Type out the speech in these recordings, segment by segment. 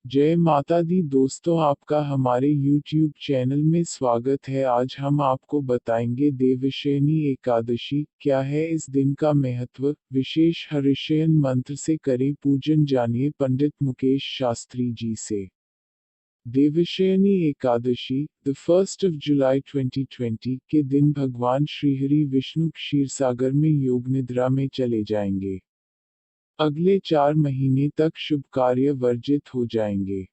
जय माता दी दोस्तों, आपका हमारे YouTube चैनल में स्वागत है। आज हम आपको बताएंगे देवशयनी एकादशी क्या है, इस दिन का महत्व, विशेष हरिशयन मंत्र से करें पूजन। जानिए पंडित मुकेश शास्त्री जी से। Devshayani Ekadashi, the 1st of July 2020 के दिन भगवान श्रीहरि विष्णु क्षीरसागर में योग निद्रा में चले जाएंगे। अगले 4 महीने तक शुभ कार्य वर्जित हो जाएंगे।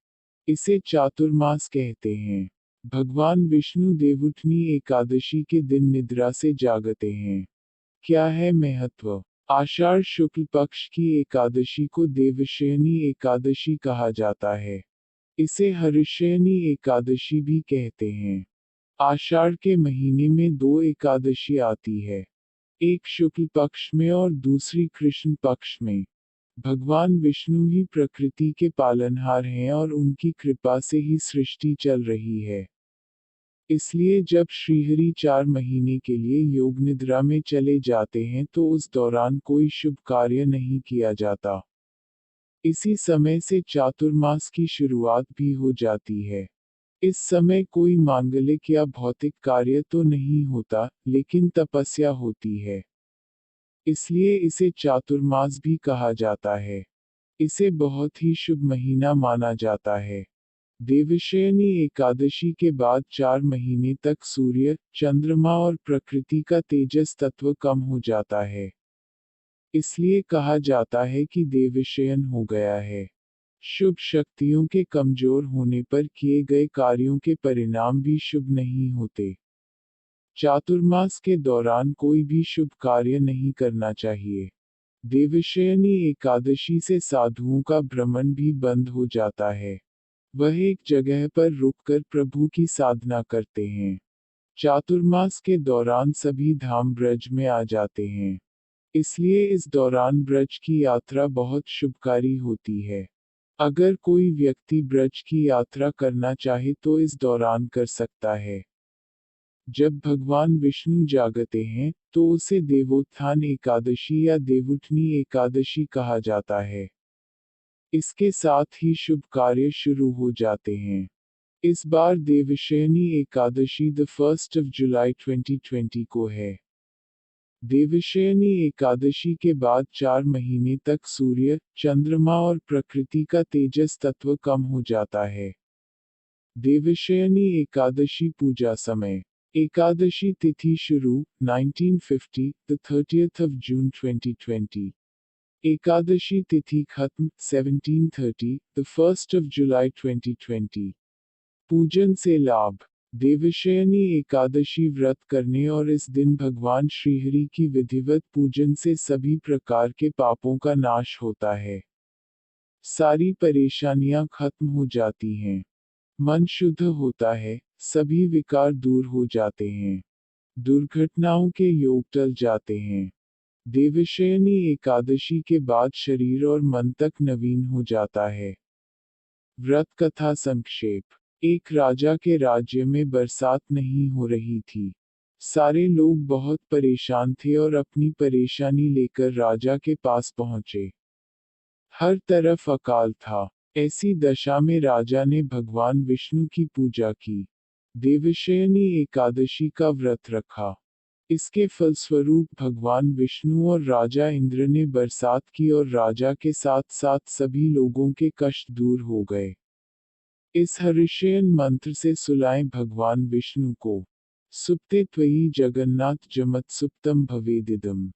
इसे चातुर्मास कहते हैं। भगवान विष्णु देवउठनी एकादशी के दिन निद्रा से जागते हैं। क्या है महत्व? आषाढ़ शुक्ल पक्ष की एकादशी को देवशयनी एकादशी कहा जाता है। इसे हरिशयनी एकादशी भी कहते हैं। आषाढ़ के महीने में 2 एकादशी आती है, एक शुक्ल पक्ष में और दूसरी कृष्ण पक्ष में। भगवान विष्णु ही प्रकृति के पालनहार हैं और उनकी कृपा से ही सृष्टि चल रही है। इसलिए जब श्रीहरि 4 महीने के लिए योग निद्रा में चले जाते हैं तो उस दौरान कोई शुभ कार्य नहीं किया जाता। इसी समय से चातुर्मास की शुरुआत भी हो जाती है। इस समय कोई मांगलिक या भौतिक कार्य तो नहीं होता, लेकिन तपस्या होती है। इसलिए इसे चातुर्मास भी कहा जाता है। इसे बहुत ही शुभ महीना माना जाता है। देवशयनी एकादशी के बाद 4 महीने तक सूर्य, चंद्रमा और प्रकृति का तेजस तत्व कम हो जाता है। इसलिए कहा जाता है कि देवशयन हो गया है। शुभ शक्तियों के कमजोर होने पर किए गए कार्यों के परिणाम भी शुभ नहीं होते। चातुर्मास के दौरान कोई भी शुभ कार्य नहीं करना चाहिए। देवशयनी एकादशी से साधुओं का भ्रमण भी बंद हो जाता है। वह एक जगह पर रुककर प्रभु की साधना करते हैं। चातुर्मास के दौरान सभी धाम ब्रज में आ जाते हैं। इसलिए इस दौरान ब्रज की यात्रा बहुत शुभकारी होती है। अगर कोई व्यक्ति ब्रज की यात्रा करना चाहे तो इस दौरान कर सकता है। जब भगवान विष्णु जागते हैं, तो उसे देवोत्थान एकादशी या देवउठनी एकादशी कहा जाता है। इसके साथ ही शुभ कार्य शुरू हो जाते हैं। इस बार Devshayani Ekadashi the 1st of July 2020 को है। देवशयनी एकादशी के बाद 4 महीने तक सूर्य, चंद्रमा और प्रकृति का तेजस तत्व कम हो जाता है। देवशयनी एकादशी पूजा समय। एकादशी तिथि शुरू 1950, the 30th of June 2020। Ekadashi तिथि खत्म 1730, the 1st of July 2020। पूजन से लाभ। देवशयनी एकादशी व्रत करने और इस दिन भगवान श्रीहरि की विधिवत पूजन से सभी प्रकार के पापों का नाश होता है। सारी परेशानियां खत्म हो जाती हैं। मन शुद्ध होता है, सभी विकार दूर हो जाते हैं। दुर्घटनाओं के योग टल जाते हैं। देवशयनी एकादशी के बाद शरीर और मन तक नवीन हो जाता है। व्रत कथा संक्षेप। एक राजा के राज्य में बरसात नहीं हो रही थी। सारे लोग बहुत परेशान थे और अपनी परेशानी लेकर राजा के पास पहुंचे। हर तरफ अकाल था। ऐसी दशा में राजा ने भगवान विष्णु की पूजा की। देवशयनी एकादशी का व्रत रखा। इसके फलस्वरूप भगवान विष्णु और राजा इंद्र ने बरसात की और राजा के साथ साथ सभी लोगों के कष्ट दूर हो गए। इस हरिशयन मंत्र से सुलाएं भगवान विष्णु को। सुप्ते त्वयि जगन्नाथ जमत सुप्तम भवेदिदम।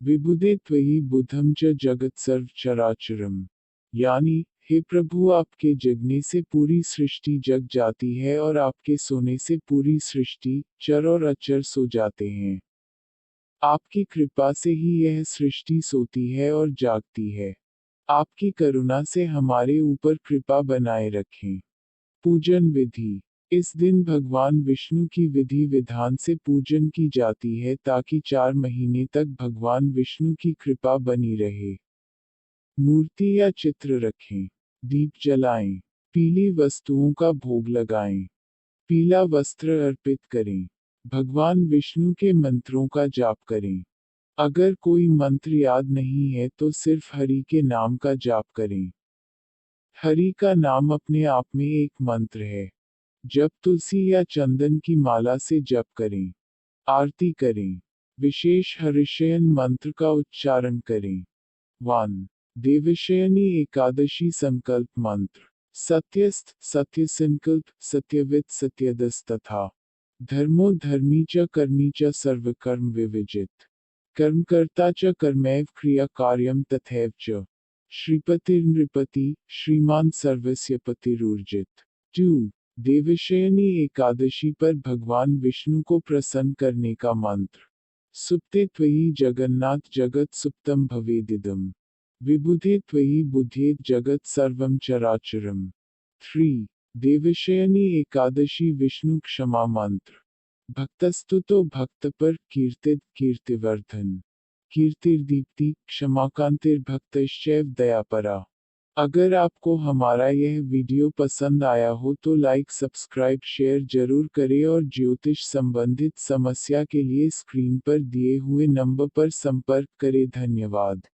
विबुधे त्वयि बुधम च जगत सर्व चराचरम। यानी, हे प्रभु, आपके जगने से पूरी सृष्टि जग जाती है और आपके सोने से पूरी सृष्टि, चर और अचर सो जाते हैं। आपकी कृपा से ही यह सृष्टि सोती है और जागती है। आपकी करुणा से हमारे ऊपर कृपा बनाए रखें। पूजन विधि। इस दिन भगवान विष्णु की विधि विधान से पूजन की जाती है ताकि 4 महीने तक भगवान विष्णु की कृपा बनी रहे। मूर्ति या चित्र रखें। दीप जलाएं। पीली वस्तुओं का भोग लगाएं। पीला वस्त्र अर्पित करें। भगवान विष्णु के मंत्रों का जाप करें। अगर कोई मंत्र याद नहीं है तो सिर्फ हरि के नाम का जाप करें। हरि का नाम अपने आप में एक मंत्र है। जब तुलसी या चंदन की माला से जप करें, आरती करें, विशेष हरिशयन मंत्र का उच्चारण करें। 1. देवशयनी एकादशी संकल्प मंत्र। सत्यस्थ, सत्य संकल्प, सत्यवित, सत्यदस तथा धर्मो धर्मी च कर्मी च सर्वकर्म विविजित। कर्मकर्ता च कर्मैव क्रिया कार्यम तथैव च। श्रीपतिर्नृपति, श्रीमान सर्वस्य पतिरूर्जित। 2. देवशयनी एकादशी पर भगवान विष्णु को प्रसन्न करने का मंत्र। सुप्ते त्वयि जगन्नाथ जगत सुप्तम भवेदिदम्। विबुधे त्वयि बुध्येत जगत सर्वम चराचरम। 3. देवशयनी एकादशी विष्णु क्षमा मंत्र। भक्तस्तुतो भक्त पर कीर्तित कीर्तिवर्धन। कीर्तिर्दीप्ति क्षमाकांतिर्भक्तश्चैव दयापरा। अगर आपको हमारा यह वीडियो पसंद आया हो तो लाइक सब्सक्राइब शेयर जरूर करें और ज्योतिष संबंधित समस्या के लिए स्क्रीन पर दिए हुए नंबर पर संपर्क करें। धन्यवाद।